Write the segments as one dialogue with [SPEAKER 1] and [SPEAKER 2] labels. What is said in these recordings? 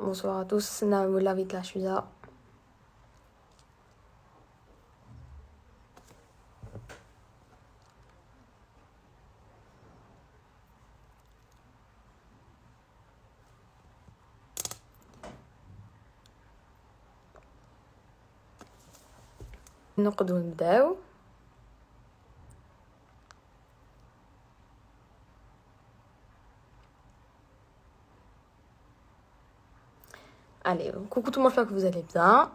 [SPEAKER 1] Bonsoir à tous, نعمل la vite la chusa. نقدروا نبداو. Allez, coucou tout le monde, j'espère que vous allez bien.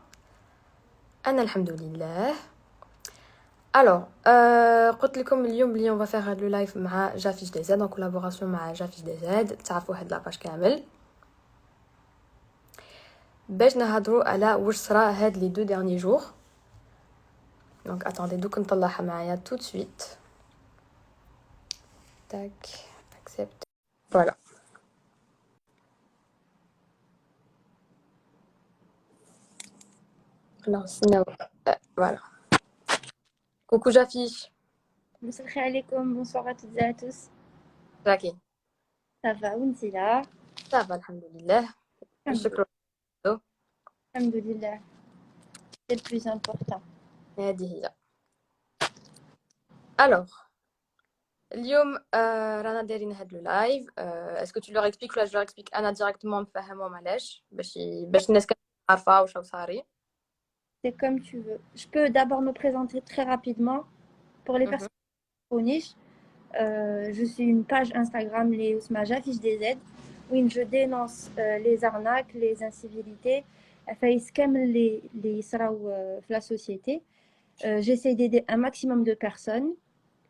[SPEAKER 1] Anna alhamdoulilah. Alors, قلت لكم اليوم بلي on va faire le live مع Jafish DZ en collaboration مع Jafish DZ. تعرفوا هاد لاباج كامل. باش نهضروا على واش صرا هاد les 2 derniers jours. Donc attendez, دوك نطلعها معايا tout de suite. Tac, accepte. Voilà. Alors, sinon, voilà. Coucou Jafish.
[SPEAKER 2] Bonsoir alaikum, bonsoir à toutes et à tous.
[SPEAKER 1] راكي
[SPEAKER 2] Ça va, Ountila?
[SPEAKER 1] Ça va, alhamdoulilah. شكرا.
[SPEAKER 2] Alhamdoulilah. C'est le plus important.
[SPEAKER 1] هذه هي. Alors, اليوم رانا دايرين هاد لو لايف. est-ce que tu leur expliques ولا je leur explique انا directement نفهمهم علاش باش الناس عارفه واش صاري.
[SPEAKER 2] C'est comme tu veux. Je peux d'abord me présenter très rapidement pour les personnes qui connaissent. Je suis une page Instagram, les Jafish DZ, où je dénonce les arnaques, les incivilités, les sraou la société. J'essaie d'aider un maximum de personnes.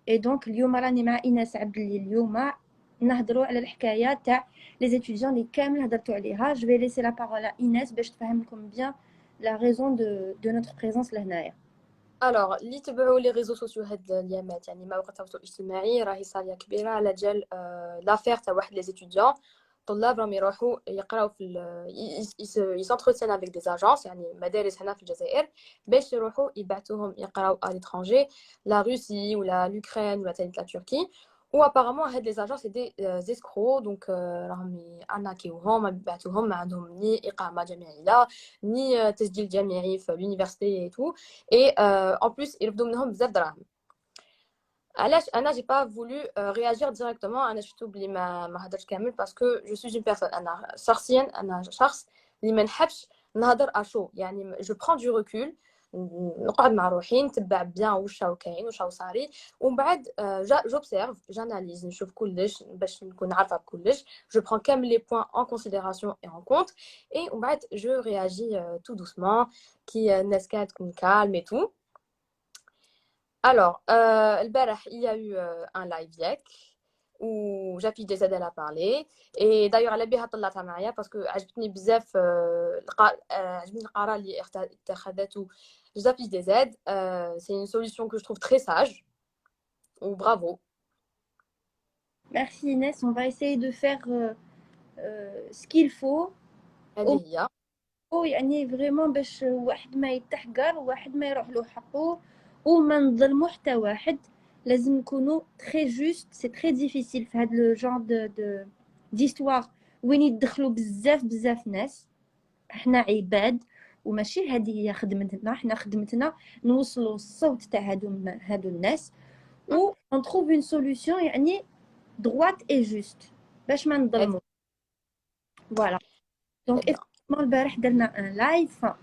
[SPEAKER 2] Et donc, اليوم راني مع إيناس عبد اللي اليوم نهضروا على الحكاية تاع les étudiants اللي كامل هضرتوا عليها. Je vais laisser la parole à Inès باش تفهمكم bien la raison de notre présence لهنايا.
[SPEAKER 1] Alors, اللي تبعوا لي ريزو سوسيو هاد اليامات يعني مواقع التواصل الاجتماعي راهي صاريه كبيره على جال لافير تاع واحد لي زيتيديون طلاب راهم يروحوا يقراو في يسونتروتيان افيك دي اجونس يعني مدارس هنا في الجزائر باش يروحوا يبعثوهم يقراو ا ليترونجي لا روسي ولا لوكرين ولا لا تركي و ابارامون هاد لي اجونس سي دي زيسكرو دونك راهم ياناكيوهم يبعثوهم ما عندهم ني اقامه جامعيه ني تسجيل جامعي في l'université et tout et en plus يرفدوا منهم بزاف دراهم. علاش انا j'ai pas voulu réagir directement انا شفتو بلي ما هضرتش كامل باسكو جو سوي اون بيرسون انا شخصيا انا شخص اللي ما نحبش نهضر اشو يعني جو برون دو ريكول نقعد مع روحي نتبع بيان واش راهو كاين واش راهو صاري ومن بعد جوبسيرف جاناليز نشوف كلش باش نكون عارفه بكلش جو برون كامل لي بوين ان كونسيديراسيون اي ان كونت اي ومن بعد جو رياجي تو دوسمون كي الناس كانت تكون كالم اي تو. Alors, البارح il y a eu un live ياك où Jafish DZ elle a parlé et d'ailleurs على بها طلعتها معايا باسكو عجبتني بزاف عجبني القرار اللي اتخذته Jafish DZ. C'est une solution que je trouve très sage ou bravo.
[SPEAKER 2] Merci Inès, on va essayer de faire ce qu'il faut.
[SPEAKER 1] هذه هي.
[SPEAKER 2] يعني vraiment باش واحد ما يتحقر وواحد ما يروح له حقه وما نظلمو حتى واحد. لازم نكونوا très juste. C'est très difficile في هذا le genre d'histoire وين يدخلوا بزاف ناس. احنا عباد وماشي هذه هي خدمتنا. احنا خدمتنا نوصلوا الصوت تاع هادو الناس و on trouve une solution يعني droite et juste باش ما نظلموا. voilà donc البارح درنا un live.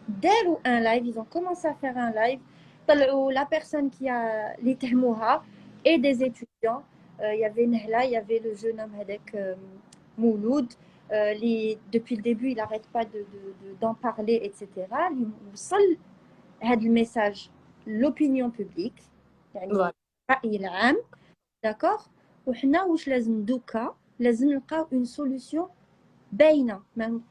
[SPEAKER 2] داروا un live, ils ont commencé à faire un live. طلعوا la personne qui a les تهموها et des étudiants. Il y avait Nehla, il y avait le jeune homme هذاك Mouloud. Depuis le début il arrête pas d'en parler etc. اللي وصل هذا الميساج l'opinion publique يعني الرأي العام. d'accord وحنا واش لازم دوكا لازم نلقاو une solution باينه ما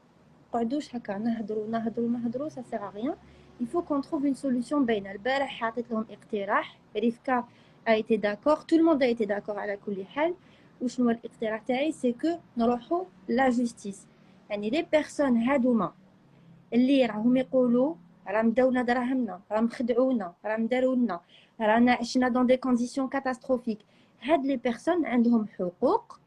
[SPEAKER 2] نقعدوش هكا نهضروا ça sert à rien. il faut qu'on trouve une solution باينه. البارح حطيت لهم اقتراح. ريفكا a été d'accord, tout le monde a été d'accord على كل حال. وشنو الاقتراح تاعي سي كو نروحوا لا جوستيس يعني لي بيرسون هادوما اللي راهم يقولوا راهم داونا دراهمنا راهم خدعونا راهم داروا لنا رانا عشنا دون دي كونديسيون كاتاستروفيك. هاد لي بيرسون عندهم حقوق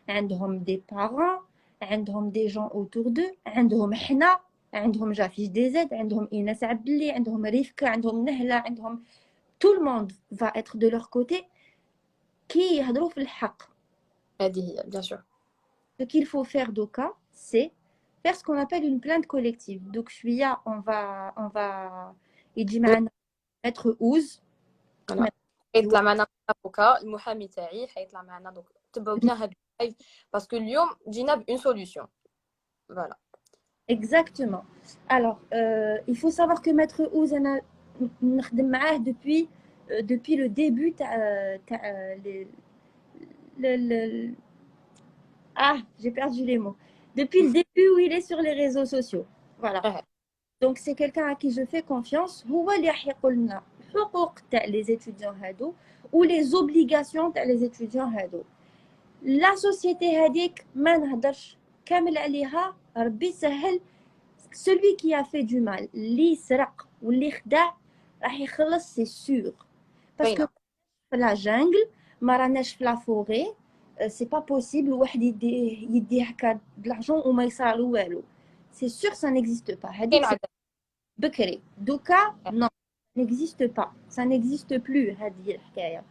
[SPEAKER 2] عندهم دي بارون عندهم des gens autour d'eux عندهم حنا عندهم جافيش دي زيد عندهم إيناس عبدلي عندهم ريفكا عندهم نهلة عندهم tout le monde va être de leur côté كي يهضروا في الحق.
[SPEAKER 1] هذه هي bien sûr.
[SPEAKER 2] Ce qu'il faut faire Doka, c'est faire ce qu'on appelle une plainte collective. Donc, شوية, on va يجي معنا maître Ouz.
[SPEAKER 1] voilà حيطلع معنا افوكا المحامي تاعي حيطلع معنا دونك تبعوا بيان هاد اللايف باسكو اليوم جينا بون سوليوشن فوالا.
[SPEAKER 2] Exactement. Alors, il faut savoir que maître Ouz أنا نخدم معاه depuis le début ah, j'ai perdu les mots. Depuis le début où il est sur les réseaux sociaux. Voilà. Donc c'est quelqu'un à qui je fais confiance. هو اللي يحقق لنا الحقوق تاع les étudiants هادو ou les obligations تاع les étudiants هادو. La société هذيك ما نهضرش كامل عليها ربي يسهل. Celui qui a fait du mal اللي سرق واللي خدع راح يخلص c'est sûr. Parce que في la jungle ما راناش في la forêt. C'est pas possible واحد يدي هكا بلارجون وما يصرالو والو. C'est sûr ça n'existe pas. هذيك بكري دوكا non ça n'existe pas. Ça n'existe plus هذه الحكايه.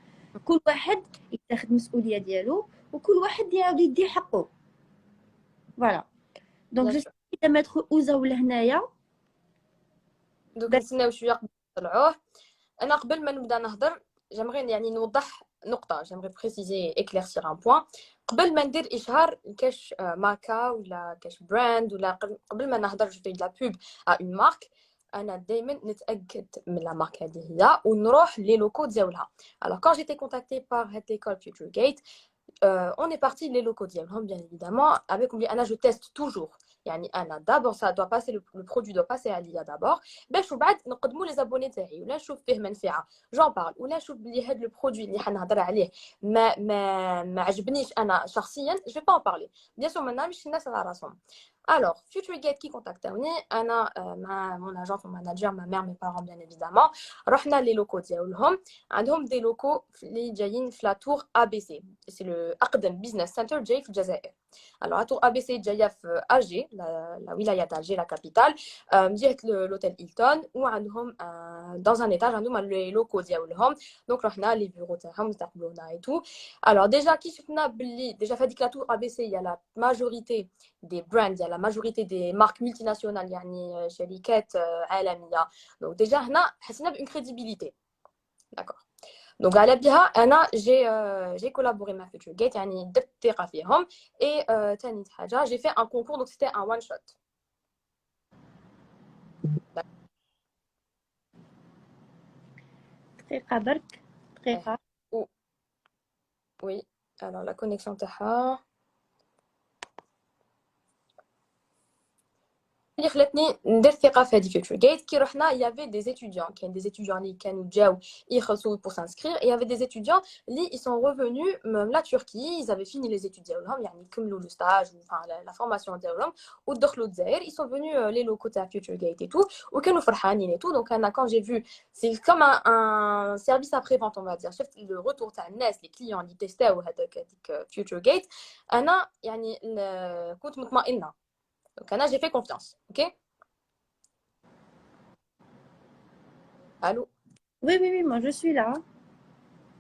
[SPEAKER 2] كل واحد يتاخذ مسؤوليه ديالو وكل واحد يعاود يدي حقه. فوالا دونك جو سي ميتر اوزا ولا هنايا
[SPEAKER 1] دوك نستناو شويه قبل نطلعوه. انا قبل ما نبدا نهضر جامغي يعني نوضح نقطه جامغي بريسيزي éclaircir un point قبل ما ندير اشهار كاش ماركه ولا كاش براند ولا قبل ما نهضر جو في لا بوب ا اون مارك انا دائما نتاكد من لا مارك هذه هي ونروح لي لوكو ديالها. alors quand j'étais contactée par cette école Future Gate on est parti les locaux ديالهم bien évidemment avec oubli انا je teste toujours يعني انا d'abord ça doit passer le produit doit passer à l'IA d'abord باش وبعد نقدموا لي زابوني تاعي ولا نشوف فيه منفعه j'en parle ولا نشوف بلي هذا لو برودوي اللي حنهضر عليه ما عجبنيش انا شخصيا je vais pas en parler bien sûr ما نعملش الناس على راسهم. Alors, Future Gate qui contactوني انا مع mon agent mon manager ma mère mes parents bien évidemment رحنا لي لوكو ديالهم عندهم دي لوكو اللي جايين في لا تور ABC c'est le اقدم business center جاي في الجزائر. alors la tour ABC جايه في Alger la wilaya d'Alger la capitale جهه l'hôtel Hilton وعندهم dans un étage عندهم لي لوكو ديالهم دونك رحنا لي بيرو تاعهم استقبلونا et tout. alors déjà كي شفنا باللي déjà في هذيك لا تور ABC il y a la majorité des brands il y a la majorité des marques multinationales يعني شركات عالميه donc déjà هنا حسينا بune crédibilité d'accord. donc على بها انا j'ai collaboré مع Future Gate يعني درت ثقه فيهم et ثاني حاجه j'ai fait un concours donc c'était un one shot.
[SPEAKER 2] دقيقه برك دقيقه.
[SPEAKER 1] oui alors la connexion تاعها اللي خلاتني ندير ثقه في هذه Future Gate كي رحنا il y avait des étudiants كاين des étudiants اللي كانوا جاو يخلصوا pour s'inscrire et il y avait des étudiants اللي ils sont revenus même la Turquie ils avaient fini les études ديالهم يعني كملوا le stage enfin la formation ديالهم ودخلوا الجزائر ils sont venus les locaux تاع Future Gate et tout وكانوا فرحانين et tout donc انا quand j'ai vu c'est comme un service après vente on va dire شفت le retour تاع الناس les clients اللي تيستاو هذاك Future Gate انا يعني كنت مطمئنه. Donc, Anna, j'ai fait confiance. Ok? Allô?
[SPEAKER 2] Oui, oui, oui, moi je suis là.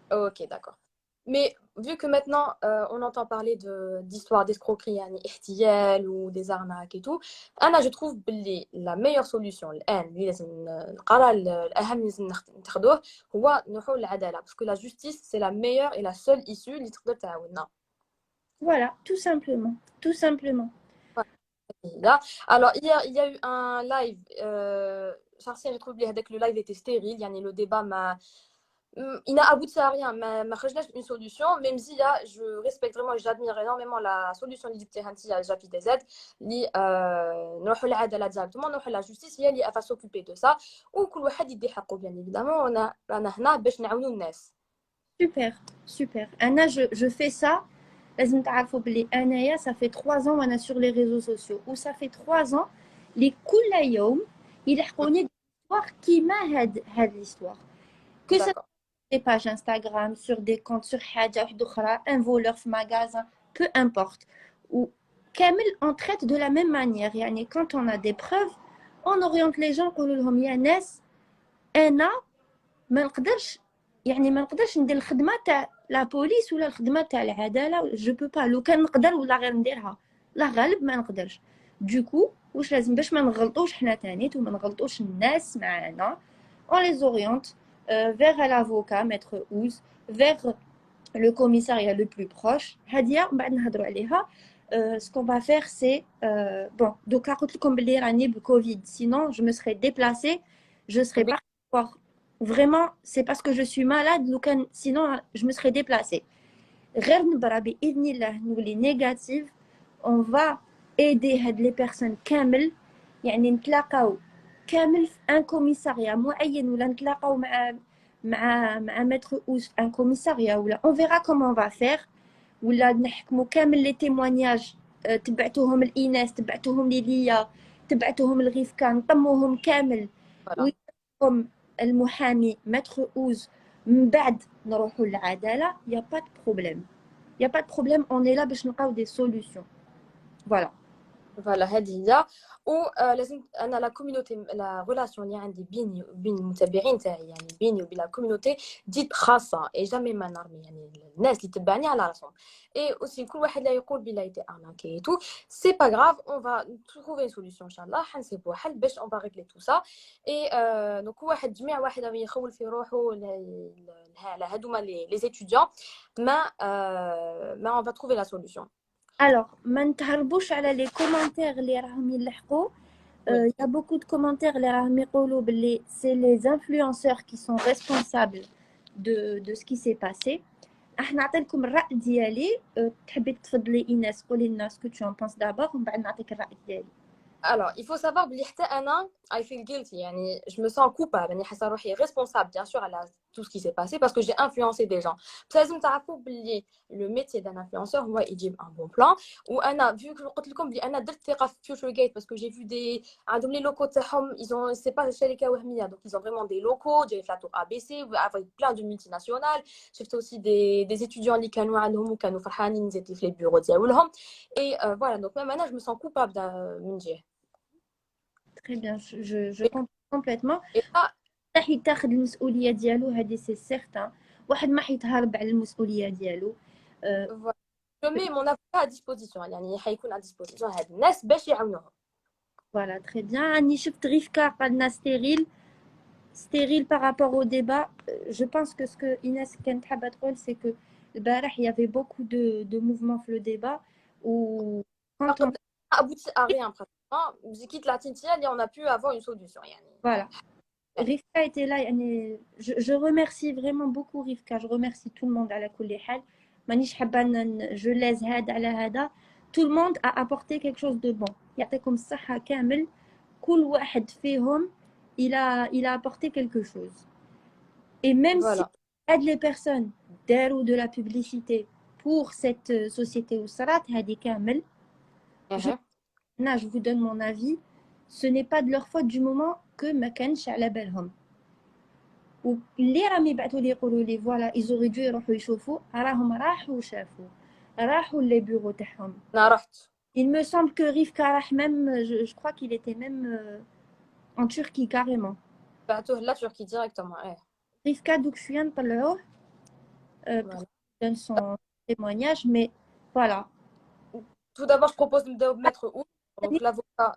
[SPEAKER 1] Ok, d'accord. Mais vu que maintenant on entend parler d'histoires d'escroquerie, يعني احتيال ou des arnaques et tout, Anna, je trouve que la meilleure solution الآن اللي لازم القرار الأهم اللي لازم نتخذوه هو نروحوا للعدالة parce que la justice c'est la meilleure et la seule issue اللي تقدر تعاوننا.
[SPEAKER 2] Voilà, tout simplement, tout simplement.
[SPEAKER 1] Là. Alors, il y a eu un live. Charcien, j'ai trouvé que le live était stérile. Le débat il n'a abouti à rien. Mais une solution, même si là, je respecte vraiment et j'admire énormément la solution de l'Ibtihanti à Jafi DZ. Nous avons directement, nous avons la justice, il y a à s'occuper de ça. Ou que le hadith des haqqo, bien évidemment, on a là, باش نعاونوا الناس.
[SPEAKER 2] Super, super. Anna, je fais ça. لازم تعرفوا بلي انايا ça fait 3 ans وانا sur les réseaux sociaux و ça fait 3 ans اللي كل يوم يلحقوني d'histoire كيما هاد l'histoire que ça sur des pages Instagram sur des comptes sur حاجه واحده اخرى un voleur في magasin peu importe ou كامل on traite de la même manière. يعني quand on a des preuves on oriente les gens نقول لهم يا ناس انا ما نقدرش ندير الخدمه تاع لا بوليس ولا الخدمه تاع العداله جو بو با لو كان نقدر ولا غير نديرها لا غالب ما نقدرش دوكو واش لازم باش ما نغلطوش حنا تانيت وما نغلطوش الناس معانا on les oriente vers l'avocat maître Ouz vers le commissariat le plus proche هاديه من بعد نهضروا عليها ce qu'on va faire c'est bon دوكا قلت لكم بلي راني بالكوفيد sinon je me serais déplacée je serais pas vraiment c'est parce que je suis malade sinon je me serais déplacée غير نبرا بإذن الله نولي négative on va aider هاد les personnes كامل يعني نتلاقاو كامل في ان كوميساريا معين ولا نتلاقاو مع متر اوس في ان كوميساريا ولا on verra comment on va faire ولا نحكموا كامل لي تيموانياج تبعتوهم الإيناس تبعتوهم ليليا تبعتوهم الغيفكا نطموهم كامل ويكون المحامي متر اوز من بعد نروحوا للعداله يا با دو بروبليم on est là باش نلقاو دي سوليوشن فوالا
[SPEAKER 1] هذه هي لازم انا لا كوميونيتي لا ريلاسيون اللي عندي بيني وبين المتابعين تاعي يعني بيني وبين لا كوميونيتي ديت خاصه اي جامي ما نرمي يعني الناس اللي تبعني على راسهم اي اوسي كل واحد لا يقول بلا يتي ارناكي تو سي با غراف اون فا تروفي سوليوشن ان شاء الله حنسيبوا حل باش اون فا ريغلي تو سا اي دونك واحد جميع واحد يخول في روحه على هادوما لي زيتيديون ما اون فا تروفي لا سوليوشن.
[SPEAKER 2] Alors, ما نتهربوش على لي كومونتير اللي راهم يلحقوا il y a beaucoup de commentaires اللي راهم يقولوا باللي c'est les influenceurs qui sont responsables de ce qui s'est passé. احنا نعطيكم الرأي ديالي تحبي تفضلي ايناس قولي لنا ce que tu en penses d'abord ومن بعد نعطيك الرأي ديالي.
[SPEAKER 1] Alors, il faut savoir بلي حتى انا I feel guilty يعني je me sens coupable يعني حاسه روحي responsable bien sûr على tout ce qui s'est passé parce que j'ai influencé des gens. بس لازم تعرفوا بلي le métier d'un influenceur هو يجيب un bon plan وانا vu que قلت لكم بلي انا درت ثقه في Future Gate parce que j'ai vu des عندهم لي لوكو تاعهم ils ont c'est pas شركه وهميه donc ils ont vraiment des locaux جاي في لاتور ABC avec plein de multinationales. شفت aussi des étudiants اللي كانوا عندهم وكانوا فرحانين نزيد في لي بيرو ديالهم et voilà donc même انا je me sens coupable من جهه.
[SPEAKER 2] Très bien, je comprends complètement.
[SPEAKER 1] et là
[SPEAKER 2] راح يتاخذ المسؤوليه ديالو هذه سي سيغتان واحد ما حيتهرب على المسؤوليه ديالو
[SPEAKER 1] je mets mon avocat à disposition يعني حيكون à disposition هاد الناس باش يعاونوهم.
[SPEAKER 2] Voilà, très bien. راني شفت ريفكا قالنا ستيريل par rapport au débat. Je pense que ce que Inès كانت حابه تقول c'est que البارح il y avait beaucoup de mouvements في le débat où quand on
[SPEAKER 1] aboutit à rien pratiquement je quitte la Tintia et on a pu avoir une solution يعني.
[SPEAKER 2] Voilà. Rivka était là يعني je remercie vraiment beaucoup Rivka, je remercie tout le monde على كل حال مانيش حابه je laisse هذا على هذا tout le monde a apporté quelque chose de bon يعطيكم الصحه كامل كل واحد فيهم il a apporté quelque chose et même
[SPEAKER 1] voilà.
[SPEAKER 2] si aide les personnes داروا de la publicité pour cette société وصرات هذه كامل je vous donne mon avis ce n'est pas de leur faute du moment que ما كانش على بالهم واللي راهم يبعثوا لي يقولوا لي فوالا ils auraient dû يروحوا يشوفوا راهم راحوا شافوا راحوا لي بيرو تاعهم.
[SPEAKER 1] انا رحت.
[SPEAKER 2] Il me semble que Rivka راح même je crois qu'il était même en Turquie carrément.
[SPEAKER 1] بعثوه لا Turquie directement.
[SPEAKER 2] Rivka دوك شويه نطلعوه pour donner son témoignage mais voilà.
[SPEAKER 1] Tout d'abord je propose de mettre où donc l'avocat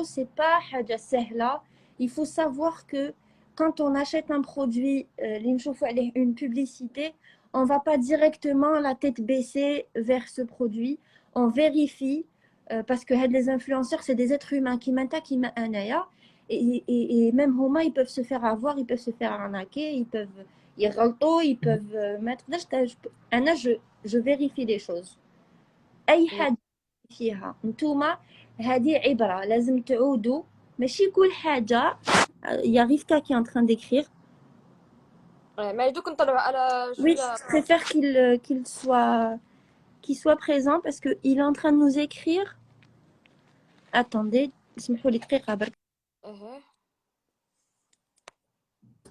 [SPEAKER 2] c'est pas حاجه سهله. Il faut savoir que quand on achète un produit une publicité on va pas directement la tête baissée vers ce produit on vérifie parce que les influenceurs c'est des êtres humains qui m'attaquent et même huma ils peuvent se faire avoir ils peuvent se faire arnaquer ils peuvent ils peuvent mettre je vérifie les choses اي حاجه فيها نتوما هذه عبره لازم تعودوا ماشي كل حاجه. Il y a Rivka qui est en train d'écrire.
[SPEAKER 1] Mais دوك نطلعوا على
[SPEAKER 2] Oui, je préfère qu'il soit présent parce que il est en train de nous écrire. Attendez, اسمحوا لي دقيقة برك.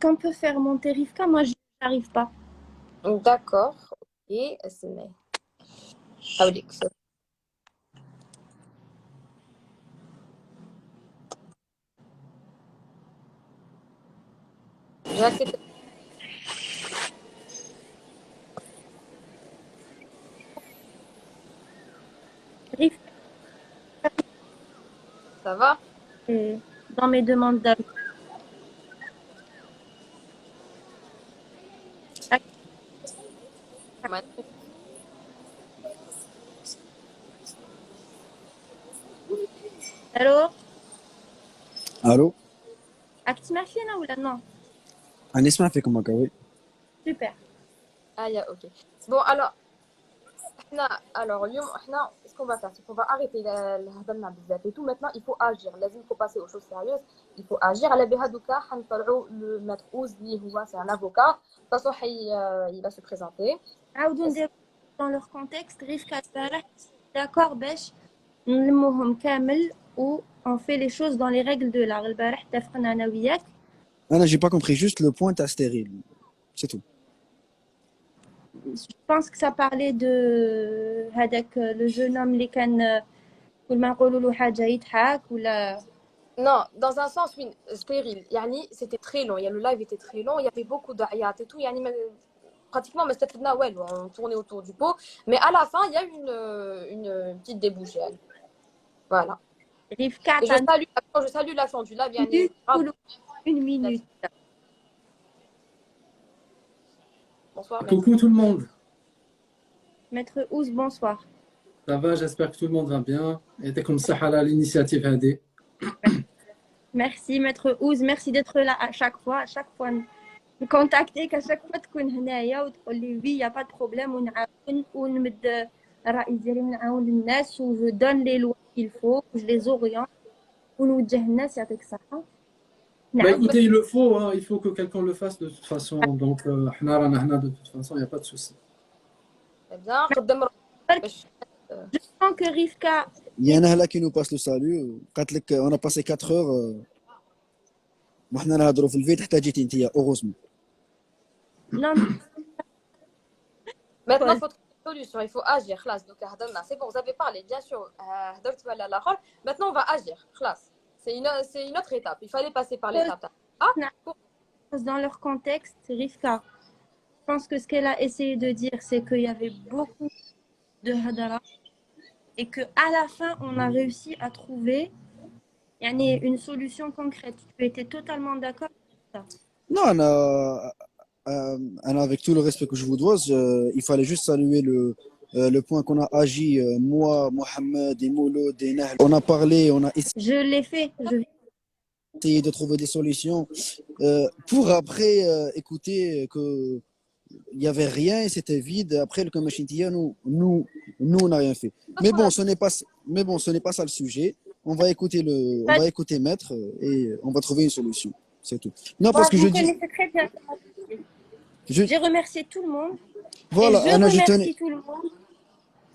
[SPEAKER 2] Qu'on peut faire monter Rivka, moi je n'arrive pas.
[SPEAKER 1] D'accord. Et اسمعي. حاولي J'ai accepté.
[SPEAKER 2] Rivka,
[SPEAKER 1] Ça va?
[SPEAKER 2] dans mes demandes d'amis.
[SPEAKER 1] Magnifique.
[SPEAKER 2] Alors,
[SPEAKER 3] الو
[SPEAKER 2] راك تسمع فينا ولا non?
[SPEAKER 3] انا نسمع فيكم هكا وي.
[SPEAKER 2] Super.
[SPEAKER 1] Ah, ok. Bon, alors, اليوم احنا ce qu'on va faire, c'est qu'on va arrêter الهضرنا بزاف et tout. Maintenant, il faut agir. لازم faut passer aux choses sérieuses. Il faut agir. على بهذوكا حنطلعوا le maître Ouz اللي هو c'est un avocat. De toute façon, il va se présenter.
[SPEAKER 2] عاودوا نديرو dans leur contexte. ريفكا البارح d'accord باش نلموهم كامل و on fait les choses dans les règles de l'art. البارح اتفقنا انا وياك.
[SPEAKER 3] انا j'ai pas compris juste le point تاع stérile, c'est tout.
[SPEAKER 2] Je pense que ça parlait de هذاك le jeune homme اللي كان كل ما نقولوا له حاجه يضحك ولا
[SPEAKER 1] Non, dans un sens, oui, stérile. Yani, c'était très long. Le live était très long. Il y avait beaucoup d'ayat et tout. Yani, pratiquement, mais c'était Nawel, on tournait autour du pot. Mais à la fin, il y a une petite débouchée. Yani. Voilà.
[SPEAKER 2] ريفكا
[SPEAKER 1] Et je salue l'action du live. Yani, bravo.
[SPEAKER 2] une minute.
[SPEAKER 1] Bonsoir. Merci.
[SPEAKER 4] Coucou tout le monde.
[SPEAKER 2] Maître Ouz, bonsoir.
[SPEAKER 4] Ça va, j'espère que tout le monde va bien. Et t'es comme ça à l'initiative AD.
[SPEAKER 2] Merci Maître Ouz, merci d'être là à chaque fois me contacter qu'à chaque fois تكون هنايا وتقول لي oui, y a pas de problème ونعاون ونمد الرأي ديالي ونعاون الناس و je donne les lois qu'il faut, je les oriente ونوجه الناس يعطيك الصحة.
[SPEAKER 4] Bah écoutez, il le faut, hein, il faut que quelqu'un le fasse de toute façon. Donc, حنا رانا هنا de toute façon, il n'y a pas de souci.
[SPEAKER 1] Très bien. قدم باش
[SPEAKER 2] Je sens que Rivka,
[SPEAKER 3] Il y a un هلا qui nous passe le salut قالت لك on a passé 4 heures وحنا نهضروا في الفيت حتى جيتي انت heureusement.
[SPEAKER 2] non,
[SPEAKER 1] Maintenant, il faut trouver une solution. Il faut agir. خلاص. Donc, c'est bon, vous avez parlé, bien sûr. هضرت ولا الآخر. Maintenant, on va agir. خلاص. C'est une autre étape. Il fallait passer par l'étape.
[SPEAKER 2] dans leur contexte, Rivka, je pense que ce qu'elle a essayé de dire, c'est qu'il y avait beaucoup de hadara et que à la fin, on a réussi à trouver une solution concrète. Tu étais totalement d'accord avec ça?
[SPEAKER 3] Non, Anna, avec tout le respect que je vous dois, il fallait juste saluer le point qu'on a agi, moi, Mohamed et Mouloud et Nahl. On a parlé, on a
[SPEAKER 2] Je l'ai fait.
[SPEAKER 3] essayé de trouver des solutions pour après écouter que il n'y avait rien et c'était vide. Après, le Kamachintia, nous, on n'a rien fait. Mais bon, ce n'est pas ça le sujet. On va écouter Maître et on va trouver une solution. C'est tout. Non, parce que
[SPEAKER 2] Vous
[SPEAKER 3] je dis.
[SPEAKER 2] connaissez très bien. J'ai remercié tout le monde.
[SPEAKER 3] Voilà,
[SPEAKER 2] et je remercie tout le monde.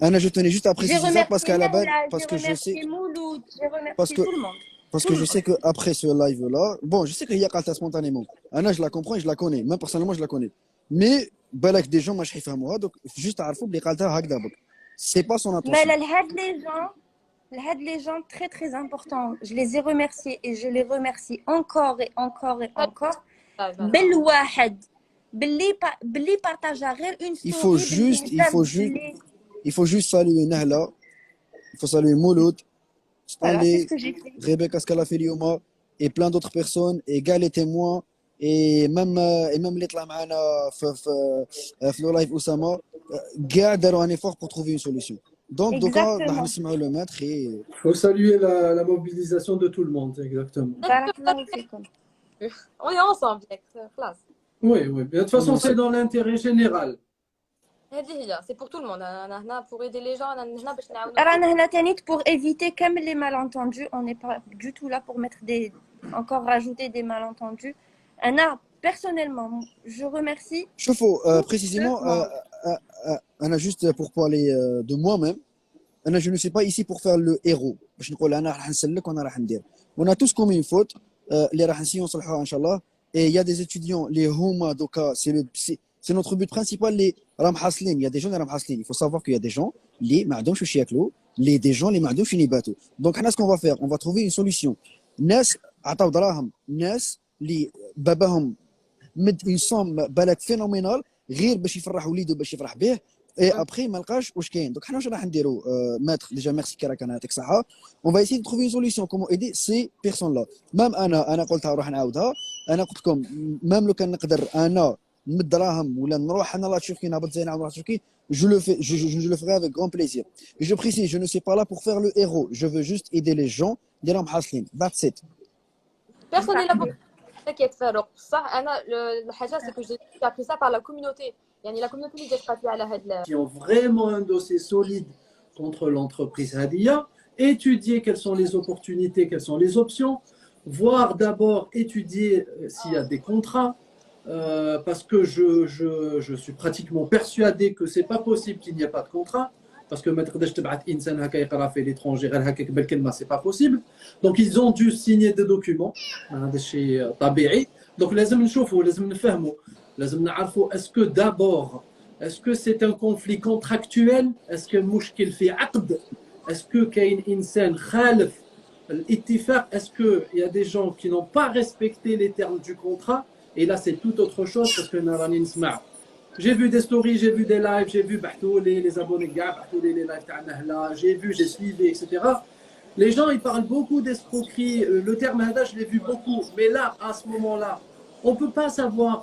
[SPEAKER 3] Anna, je tenais juste à préciser ça parce qu'à la base, parce que je sais.
[SPEAKER 2] Mouloud, j'ai remercié
[SPEAKER 3] Parce que-
[SPEAKER 2] tout le monde.
[SPEAKER 3] Parce que je sais qu'après ce live-là, bon, je sais qu'il y a Kalta spontanément. Anna, je la comprends et je la connais. Même personnellement, je la connais. Mais, balak des gens, je ne donc juste à Arfoub, les Kalta Hagdabok. C'est pas son
[SPEAKER 2] Mais
[SPEAKER 3] intention.
[SPEAKER 2] là, les gens très très importants, je les ai remerciés et je les remercie encore et encore et encore. بالواحد باللي partageait غير une story.
[SPEAKER 3] Il faut juste saluer Nahla. Il faut saluer Mouloud.
[SPEAKER 2] Voilà, c'est
[SPEAKER 3] Stanley,
[SPEAKER 2] ce que j'ai fait.
[SPEAKER 3] Rebecca Scalafelioma et plein d'autres personnes, et gars les témoins, et même les tlamana, le live Oussama, gars d'avoir un effort pour trouver une solution. Donc,
[SPEAKER 2] Exactement.
[SPEAKER 3] le maître et.
[SPEAKER 4] Il faut saluer la mobilisation de tout le monde, exactement.
[SPEAKER 2] بارك الله فيكم.
[SPEAKER 1] On est ensemble. خلاص.
[SPEAKER 4] Oui, oui. Mais de toute façon, c'est dans l'intérêt général.
[SPEAKER 1] C'est pour tout le monde. أنا هنا pour aider les gens. أنا هنا باش نعاونوا.
[SPEAKER 2] رانا هنا تانيت pour éviter comme les malentendus. On n'est pas du tout là pour mettre encore rajouter des malentendus. Anna, personnellement, je remercie.
[SPEAKER 3] Chauffe, précisément, Anna, juste pour parler de moi-même, Anna, je ne suis pas ici pour faire le héros. On a tous commis une faute. Les rahansi, on s'en Inch'Allah. Et il y a des étudiants, les Houma, Doka, c'est notre but principal, les Ramhaslin. Il y a des gens, les Ramhaslin. Il faut savoir qu'il y a des gens, les Ma'adom Shushiaklo, des gens, les Ma'adom Shunibato. Donc, ce qu'on va faire, on va trouver une solution. Nas, Ataw Daraham, Nas, li Babahum, مد اون سوم بالك فينومينال غير باش يفرح وليده باش يفرح به. اي ابخي ما لقاش واش كاين. دونك حنا واش راح نديروا ماتر ديجا ميرسي كي راك انا يعطيك الصحه. اون فا ايسي تروفي سوليسيون كومون ايدي سي بيرسون لا. مام انا قلتها نروح نعاودها. انا قلت لكم مام لو كان نقدر انا نمد دراهم ولا نروح انا لا تشوفكي نهبط زينه نروح تشوفكي je le fais, je le ferai avec grand plaisir. Et je précise, je ne suis pas là pour faire le héros. Je veux juste aider les gens. That's it.
[SPEAKER 1] Personne n'est là pour t'inquiète Farouk. بصح انا الحاجه c'est que j'ai appris ça par la communauté. يعني la communauté اللي جات قالت لي على هاد
[SPEAKER 4] qui ont vraiment un dossier solide contre l'entreprise Hadia, étudier quelles sont les opportunités, quelles sont les options, voir d'abord étudier s'il y a des contrats, parce que je suis pratiquement persuadé que c'est pas possible qu'il n'y ait pas de contrat, parce que fait l'étranger, c'est pas possible. Donc ils ont dû signer des documents, donc لازم نشوفوا لازم نفهموا لازم نعرفوا est-ce que d'abord est-ce que c'est un conflit contractuel, est-ce que المشكل في عقد, est-ce que كاين إنسان خالف الاتفاق, est-ce que il y a des gens qui n'ont pas respecté les termes du contrat. Et là c'est tout autre chose parce que راني نسمع. J'ai vu des stories, j'ai vu des lives, j'ai vu les abonnés gars, les lives تاعنا هلا, j'ai vu, j'ai suivi, etc. Les gens ils parlent beaucoup d'escroquerie, le terme hada je l'ai vu beaucoup, mais là à ce moment-là on peut pas savoir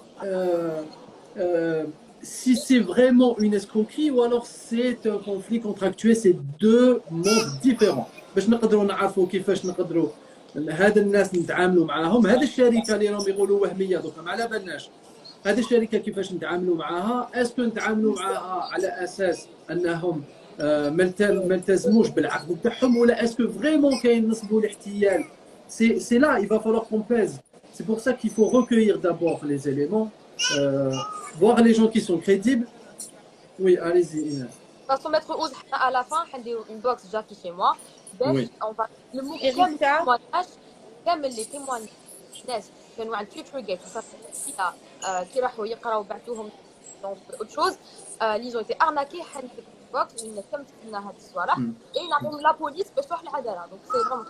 [SPEAKER 4] si c'est vraiment une escroquerie ou alors c'est un conflit contractuel. C'est deux mondes différents. باش نقدروا نعرفوا كيفاش نقدروا هاد الناس نتعاملوا معاهم. هاد الشركه اللي راهم يقولوا وهميه دوكا ما على بالناش هاد الشركه كيفاش نتعاملوا معاها. اسكو نتعاملوا معاها على اساس انهم ما التزموش بالعقد بتاعهم ولا اسكو فريمون كاين نصب والاحتيال. C'est là il va falloir qu'on pèse. C'est pour ça qu'il faut recueillir d'abord les éléments, voir les gens qui sont crédibles. Oui, allez-y Inès.
[SPEAKER 1] Parce que maître Ouz à la fin عندي une box déjà chez moi.
[SPEAKER 4] Oui.
[SPEAKER 1] On va le mot
[SPEAKER 2] Erika.
[SPEAKER 1] كامل les témoignages ناس كانوا عند فيوتشر جيت كي راحوا يقراو بعثوهم دونك autre chose ils ont été arnaqués حل box اللي تم تفهمنا هاد الصوالح et نعطيهم la police باش تروح للعداله. Donc c'est vraiment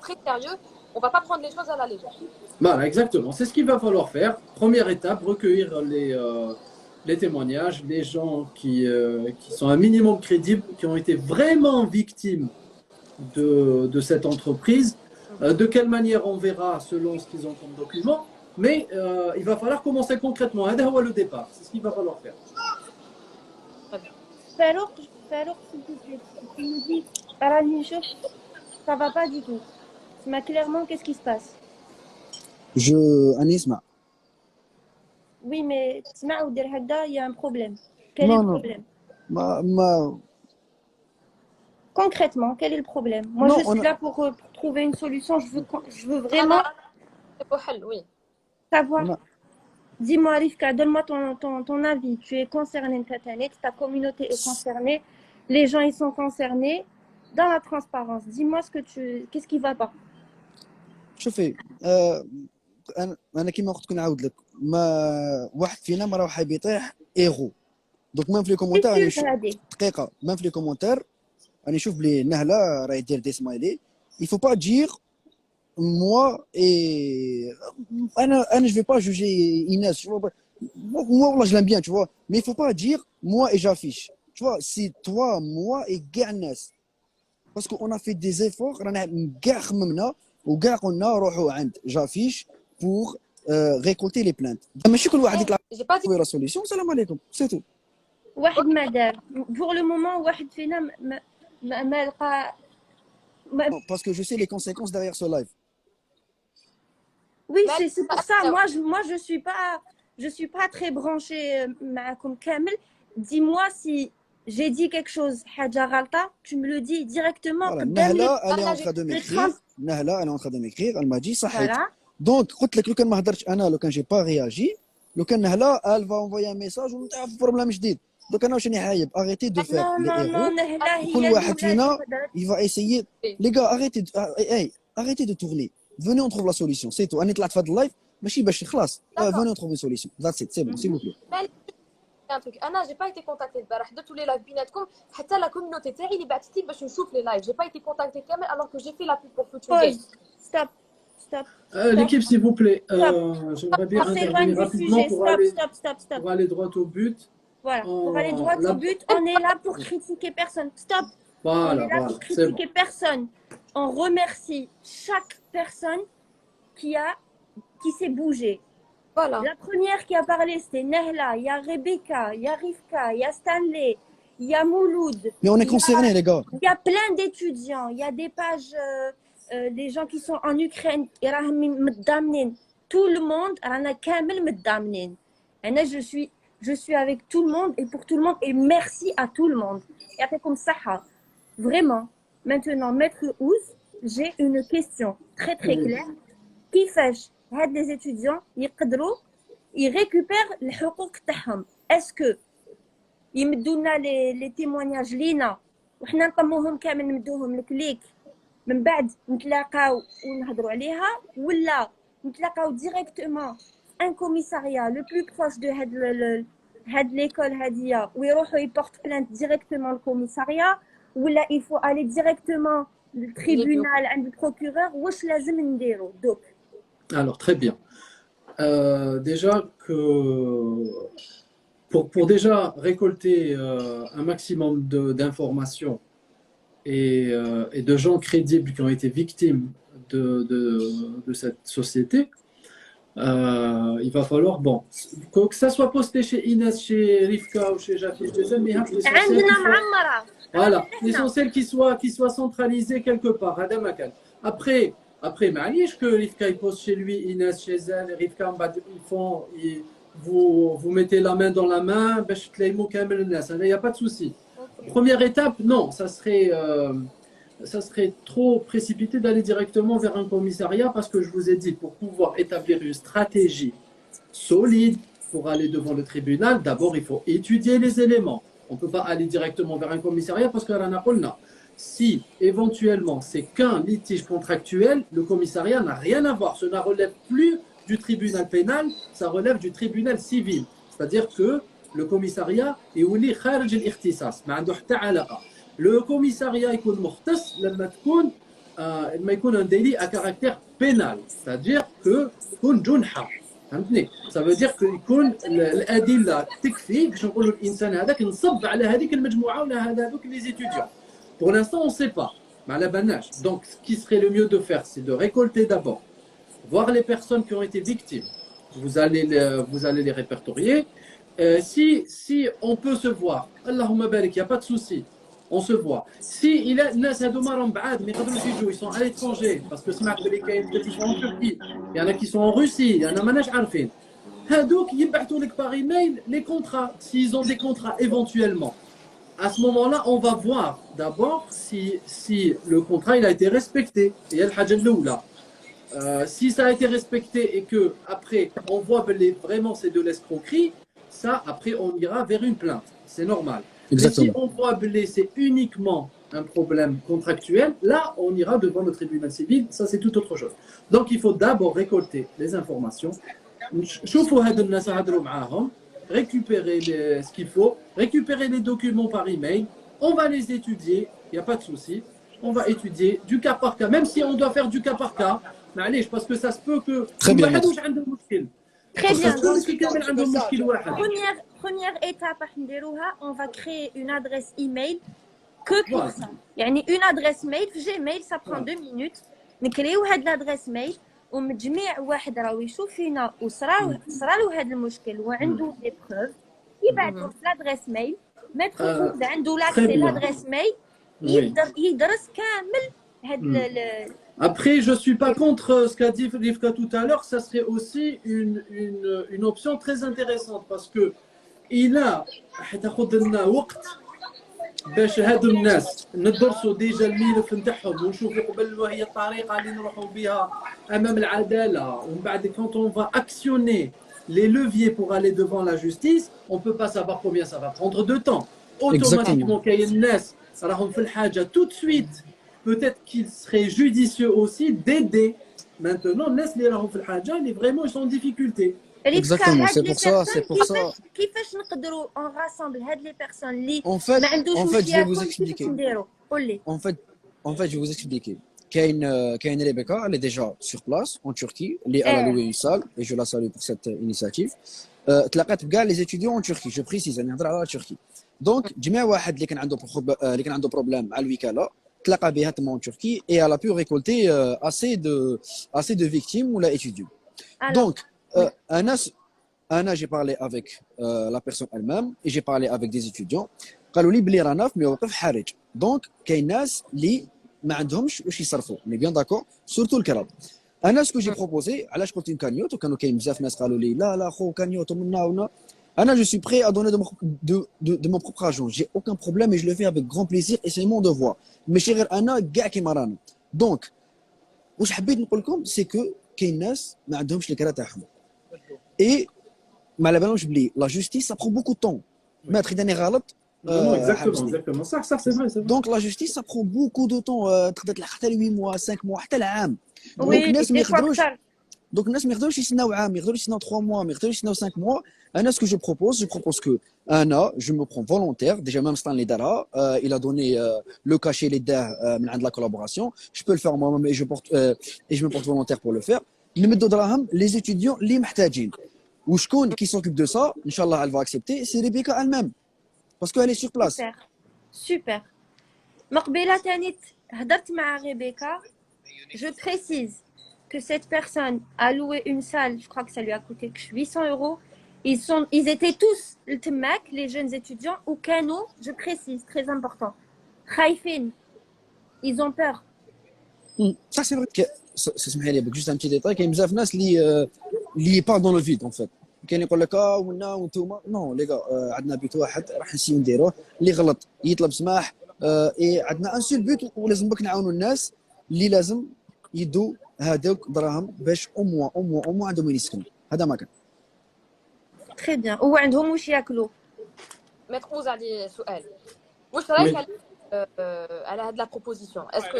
[SPEAKER 1] très sérieux. On va pas prendre les choses à la légère.
[SPEAKER 4] Voilà, exactement. C'est ce qu'il va falloir faire. Première étape, recueillir les témoignages, les gens qui sont un minimum crédibles, qui ont été vraiment victimes de cette entreprise. De quelle manière on verra selon ce qu'ils ont comme document. Mais il va falloir commencer concrètement. C'est le départ. C'est ce qu'il va falloir faire.
[SPEAKER 2] Farouk, s'il te plaît, tu me dis, Rani, ça va pas du tout. Mais clairement, qu'est-ce qui se passe?
[SPEAKER 3] أني اسمع.
[SPEAKER 2] Oui, mais تسمع ودير هكذا, il y a un problème. Quel est
[SPEAKER 3] Non,
[SPEAKER 2] le
[SPEAKER 3] non.
[SPEAKER 2] problème? Concrètement, quel est le problème? Moi,
[SPEAKER 3] Non,
[SPEAKER 2] je suis là pour trouver une solution. Je veux vraiment
[SPEAKER 1] C'est pour elle, oui.
[SPEAKER 2] savoir.
[SPEAKER 3] Non.
[SPEAKER 2] Dis-moi, Rivka, donne-moi ton avis. Tu es concernée, ta communauté est concernée, les gens ils sont concernés. Dans la transparence, dis-moi qu'est-ce qui va pas?
[SPEAKER 3] شوفي انا كيما قلت لك نعاود لك ما واحد فينا ما راه حاب يطيح ايغو. دونك مام في لي كومونتير راني دقيقه مام في لي كومونتير راني نشوف بلي نهله راهي دير دي سمايلي. il faut pas dire moi et je vais pas juger Inès, tu vois. Moi والله je l'aime bien, tu vois, mais il faut pas dire moi et j'affiche, tu vois. C'est toi, moi et كاع الناس, parce qu'on a fait des efforts. رانا كاع خممنا وكاع قلنا روحوا عند جافيش pour récolter les plaintes. ماشي كل واحد يطلع
[SPEAKER 1] J'ai pas dit
[SPEAKER 3] لا سوليسيون. السلام عليكم, c'est tout.
[SPEAKER 2] واحد ما دار pour le moment. واحد فينا ما لقى
[SPEAKER 3] Parce que je sais les conséquences derrière ce live.
[SPEAKER 2] Oui, c'est pour ça. Moi je suis pas très branchée معكم كامل. Dis-moi si j'ai dit quelque chose حاجة غلطة, tu me le dis directement.
[SPEAKER 3] Voilà. Nahla, elle est en train de m'écrire. Nahla, elle est en train de m'écrire. Elle m'a dit ça.
[SPEAKER 2] Voilà.
[SPEAKER 3] Donc, قلت لك لو كان ما هضرتش انا, لو كان j'ai pas réagi, لو كان نهلا elle va envoyer un message ونتاع في بروبليم جديد. Donc انا واش راني حايب, arrêtez de faire les héros. كل واحد فينا il va essayer. Les gars, arrêtez de tourner. Venez, on trouve la solution. C'est tout. انا طلعت في هذا اللايف ماشي باش خلاص. Venez, on trouve une solution. That's it. C'est bon, s'il vous plaît.
[SPEAKER 1] un truc. انا j'ai pas été contactée البارح درتو لي لايف بيناتكم حتى لا كوميونيتي تاعي اللي بعثت لي باش نشوف لي لايف. j'ai pas été contactée كامل alors que j'ai fait la pub pour Future Game.
[SPEAKER 2] Stop. stop.
[SPEAKER 4] L'équipe, s'il vous plaît,
[SPEAKER 2] Stop.
[SPEAKER 4] j'aimerais bien
[SPEAKER 2] On s'éloigne
[SPEAKER 4] intervenir
[SPEAKER 2] du
[SPEAKER 4] rapidement
[SPEAKER 2] sujet. Stop.
[SPEAKER 4] pour aller droit au but.
[SPEAKER 2] Voilà, pour aller droit au but, on est là pour critiquer personne. Stop. On est là pour
[SPEAKER 4] C'est bon.
[SPEAKER 2] critiquer personne. On remercie chaque personne qui s'est bougée.
[SPEAKER 1] Voilà.
[SPEAKER 2] La première qui a parlé, c'était Nehla, il y a Rebecca, il y a Rivka, il y a Stanley, il y a Mouloud.
[SPEAKER 3] Mais on est concernés, les gars.
[SPEAKER 2] Il y a plein d'étudiants, il y a des pages, des gens qui sont en Ukraine, tout le monde, je suis avec tout le monde et pour tout le monde et merci à tout le monde. Et après comme ça, vraiment. Maintenant, Maître Ouz, j'ai une question très claire. Qui fait les étudiants, ils récupèrent les حقوق تاعهم. Est-ce que يمدونا les témoignages لينا وحنا نطموهم كامل نمدوهم لك من بعد نتلاقاو ونهضروا عليها ولا نتلاقاو ديريكتومون ان كوميساريا لو بلو بروش دو هاد ليكول هاديه ويروحوا يبورت بلانت ديريكتومون الكوميساريا ولا il faut aller directement للتريبونال عند البروكورور واش لازم نديرو دوك.
[SPEAKER 4] Alors, très bien. Déjà que pour déjà récolter un maximum d'informations et de gens crédibles qui ont été victimes de cette société, il va falloir, bon, que ça soit posté chez Inès, chez Rivka ou chez Jafis, voilà, l'essentiel qu'il soit centralisé quelque part. Après, معليش que Rivka il pose chez lui, Inès chez elle, Rivka vous mettez la main dans la main, il n'y a pas de souci. Première étape, non, ça serait trop précipité d'aller directement vers un commissariat parce que je vous ai dit, pour pouvoir établir une stratégie solide pour aller devant le tribunal, d'abord il faut étudier les éléments. On ne peut pas aller directement vers un commissariat parce que si éventuellement c'est qu'un litige contractuel, le commissariat n'a rien à voir. Ça ne relève plus du tribunal pénal, ça relève du tribunal civil. C'est-à-dire que le commissariat est ouli kharj al-ikhtisas, ما عنده حتى علاقة. Le commissariat يكون مختص لما يكون un délit à caractère pénal, c'est-à-dire que يكون جنحة. فهمتني؟ Ça veut dire que يكون الأدلة تكفي باش نقولوا الإنسان هذاك نصب على هذيك المجموعة ولا هذوك les étudiants. Pour l'instant, on ne sait pas. Donc, ce qui serait le mieux de faire, c'est de récolter d'abord, voir les personnes qui ont été victimes. Vous allez les répertorier. Si on peut se voir, Allahumma barik, il n'y a pas de souci, on se voit. Si il y a des gens ils sont à l'étranger, parce que ils sont en Turquie, il y en a qui sont en Russie, il y en a manage arfin. Donc, ils battent par email les contrats, s'ils ont des contrats éventuellement. À ce moment-là, on va voir d'abord si le contrat il a été respecté. Et si ça a été respecté et que après on voit que vraiment c'est de l'escroquerie, ça après on ira vers une plainte. C'est normal.
[SPEAKER 3] Exactement.
[SPEAKER 4] Mais si on voit que c'est uniquement un problème contractuel, là on ira devant le tribunal civil. Ça c'est tout autre chose. Donc il faut d'abord récolter les informations. Récupérer ce qu'il faut, récupérer les documents par email, on va les étudier, il n'y a pas de souci, on va étudier du cas par cas, même si on doit faire du cas par cas, parce que ça se peut que...
[SPEAKER 3] Très bien.
[SPEAKER 2] Très bien.
[SPEAKER 1] Donc,
[SPEAKER 2] première étape, on va créer une adresse email que pour ça. Une adresse mail, Gmail, ça prend 2 minutes. On crée l'adresse mail. ومجميع واحد راهو يشوف فينا وصرالو هذا المشكل وعنده دي بروف يبعثوا في لادريس ميل متر عنده لاكسي لادريس ميل يدرس كامل هاد
[SPEAKER 4] Après, je ne suis pas contre ce qu'a dit Rivka tout à l'heure, ça serait aussi une option très intéressante parce que il a باش هادو الناس ندرسوا ديجا الملف نتاعهم ونشوفوا قبل وهي الطريقه اللي نروحوا بها امام العداله ومن بعد quand on va actionner les leviers pour aller devant la justice on peut pas savoir combien ça va prendre de temps automatiquement كاين الناس راهم في الحاجه tout de suite peut-être qu'il serait judicieux aussi d'aider maintenant الناس اللي راهم في الحاجه اللي vraiment ils sont en difficulté.
[SPEAKER 3] Exactement, c'est pour ça.
[SPEAKER 2] كيفاش نقدروا on rassemble هاد les personnes اللي
[SPEAKER 3] En fait,
[SPEAKER 2] ما عندوش
[SPEAKER 3] je vais vous expliquer.
[SPEAKER 2] نديروا قول لي
[SPEAKER 3] En fait, je vais vous expliquer. كاين Rebecca, elle est déjà sur place en Turquie, elle a loué une salle et je la salue pour cette initiative. تلاقات بكاع les étudiants en Turquie, je précise انا نهضر على تركي. دونك جميع واحد اللي كان عنده بروبليم مع الوكاله تلاقى بها تما en Turquie et elle a pu récolter assez de victimes ou la étudiants. Donc j'ai parlé avec la personne elle-même et j'ai parlé avec des étudiants. قالوا لي بلي رانا في موقف حرج. دونك كاين ناس اللي ما عندهمش واش يصرفوا. On est bien d'accord, surtout الكراب. انا سكو جي بروبوزي علاش قلت une cagnotte وكانوا كاين بزاف ناس قالوا لي لا خو cagnotte ومنا انا je suis prêt à donner de mon propre argent. J'ai aucun problème et je le fais avec grand plaisir et c'est mon devoir. ماشي غير انا كاع كيما رانا. دونك واش حبيت نقول لكم سي كو كاين ناس ما عندهمش الكرا تاعهم. اي ما على بالهمش بلي لا جوستيس ça prend beaucoup de temps. ماتر اذا غلط
[SPEAKER 4] Non, exactement. Ça, c'est vrai.
[SPEAKER 3] Donc la justice, ça prend beaucoup de temps. تقدر تلحق حتى 8 mois, 5 mois, حتى العام.
[SPEAKER 2] Oui,
[SPEAKER 3] الناس ما
[SPEAKER 2] des fois
[SPEAKER 3] يقدروش.
[SPEAKER 2] أكثر.
[SPEAKER 3] Donc الناس ما يقدروش يستناو عام، يقدروا يستناو 3 mois, ما يقدروش يستناو 5 mois. أنا ce que je propose que je me prends volontaire. Déjà même Stan Lidara, il a donné le cachet les داه من عند la collaboration. Je peux le faire moi-même et je me porte volontaire pour le faire. نمدوا دراهم les étudiants اللي محتاجين. وشكون qui s'occupe de ça, Inch'Allah elle va accepter, c'est Rebecca elle-même. Parce qu'elle est sur place.
[SPEAKER 2] Super. مقبلة تاني هدرت مع Rebecca. Je précise que cette personne a loué une salle, je crois que ça lui a coûté 800 €. Ils étaient tous le TMAC, les jeunes étudiants, ou Kano, je précise, très important. Khaïfin, ils ont peur.
[SPEAKER 3] Ça c'est vrai que اسمحي لي juste un petit détail كاين بزاف ناس اللي pas dans le vide en fait. كاين يقول لك ونا وانتوما نو لي عندنا بيت واحد راح نسيو نديروه اللي غلط يطلب سماح اي عندنا ان سول بيت ولازم بك نعاونوا الناس اللي لازم يدوا هذوك دراهم باش او موا عندهم وين يسكنوا هذا ما كان.
[SPEAKER 2] Très bien. وعندهم واش ياكلوا.
[SPEAKER 1] ما تقوز عليه سؤال واش رايك على هاد لا بروبوزيسيون اسكو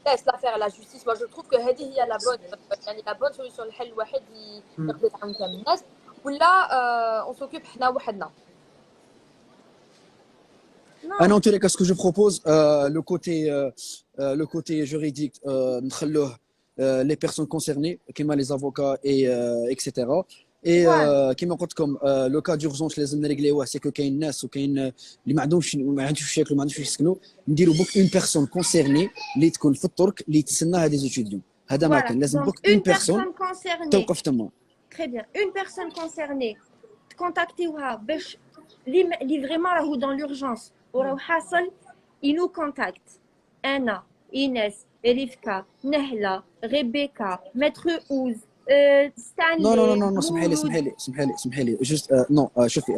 [SPEAKER 1] لاس لا فير لا جوستيس moi je trouve que هذه هي لا بون يعني لا بون سوليوشن الحل الوحيد اللي يقدر يتعاون كامل الناس ولا اون سوكوب حنا وحدنا.
[SPEAKER 3] انا en tous les cas ce que je propose le côté juridique نخلوه les personnes concernées كيما les avocats et etc. Et كيما قلت لكم لو كا دورجونس لازم نريغليوه سي كو كاين ناس وكاين اللي ما عندهمش ياكلوا ما عندهمش يسكنوا نديروا بوك اون بيرسون كونسيرني اللي تكون في الترك اللي تسنى هاد لي ستوديون هذا ما كان لازم بوك اون بيرسون توقف تما.
[SPEAKER 2] Très bien. Une personne concernée contactez-vous باش اللي فريمون راهو dans l'urgence وراهو حاصل il nous contacte. Anna, Inès, Rivka, Nehla, Rebecca, Maître Ouz, ستانلي.
[SPEAKER 3] نو سمحي لي جوست نو شوفي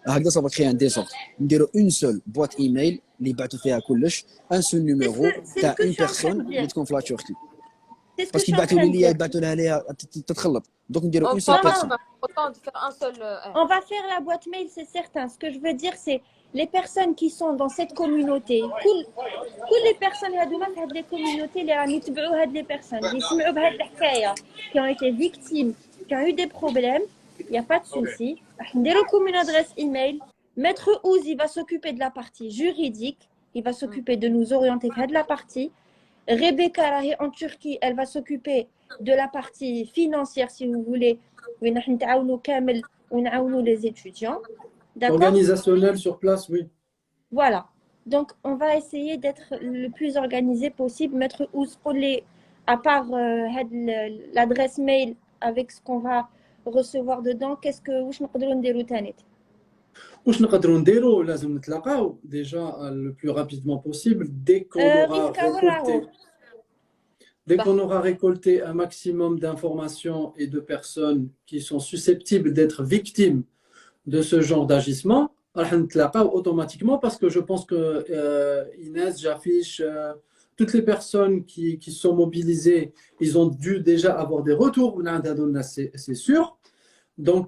[SPEAKER 3] هكذا صافا كري ان ديزوردر نديرو اون سول بواط ايميل اللي يبعثوا فيها كلش ان سول نيميرو تاع اون بيرسون اللي تكون في لا تركي باسكو يبعثوا لها تتخلط دونك نديرو اون سول بيرسون.
[SPEAKER 2] On va faire la boîte mail, c'est certain. Ce que je veux dire, c'est les personnes qui sont dans cette communauté, toutes les personnes les communautés les personnes qui ont été victimes, qui ont eu des problèmes, il n'y a pas de souci. On a une adresse email. Maître Ouz, il va s'occuper de la partie juridique, il va s'occuper de nous orienter vers de la partie. Rebecca en Turquie, elle va s'occuper de la partie financière, si vous voulez. On les étudiants.
[SPEAKER 4] Organisationnel sur place, oui.
[SPEAKER 2] Voilà. Donc, on va essayer d'être le plus organisé possible. Mettre à part l'adresse mail avec ce qu'on va recevoir dedans, qu'est-ce que nous pouvons faire?
[SPEAKER 4] واش نقدروا نديروا لازم نتلاقاو déjà le plus rapidement possible dès qu'on aura récolté un maximum d'informations et de personnes qui sont susceptibles d'être victimes de ce genre d'agissement, راح نتلاقاو automatiquement parce que je pense que Inès, j'affiche toutes les personnes qui sont mobilisées, ils ont dû déjà avoir des retours, c'est sûr. Donc,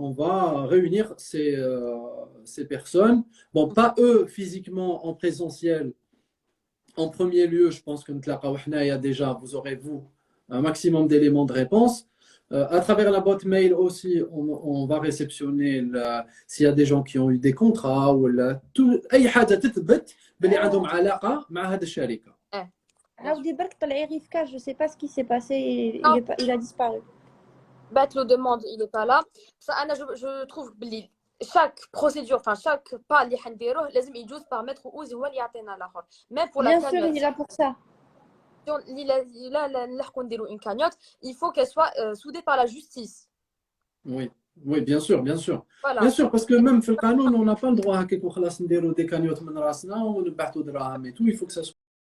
[SPEAKER 4] on va réunir ces personnes. Bon, pas eux physiquement en présentiel. En premier lieu, je pense que déjà, vous aurez, un maximum d'éléments de réponse. À travers la boîte mail aussi, on va réceptionner s'il y a des gens qui ont eu des contrats ou أي حاجة تثبت باللي عندهم علاقة مع هذه الشركة.
[SPEAKER 1] اه
[SPEAKER 2] عاودي برك طلعي غير في كاش je sais pas ce qui s'est passé
[SPEAKER 1] Non.
[SPEAKER 2] il a disparu
[SPEAKER 1] بعت له demande il est pas là ça انا je trouve بلي chaque procédure enfin chaque pas اللي حنديروه لازم يجوز par maître اوزي هو اللي يعطينا الاخر même pour la
[SPEAKER 2] bien sûr
[SPEAKER 1] cagnotte
[SPEAKER 2] il est là pour ça
[SPEAKER 1] لا نلحقوا نديروا une cagnotte il faut qu'elle soit soudée par la justice
[SPEAKER 4] Oui, oui, bien sûr, bien sûr.
[SPEAKER 1] voilà
[SPEAKER 4] Bien sûr, parce que même في القانون on n'a pas le droit هكاك وخلاص نديروا des cagnottes من راسنا ونبعثوا دراهم et tout, il faut que ça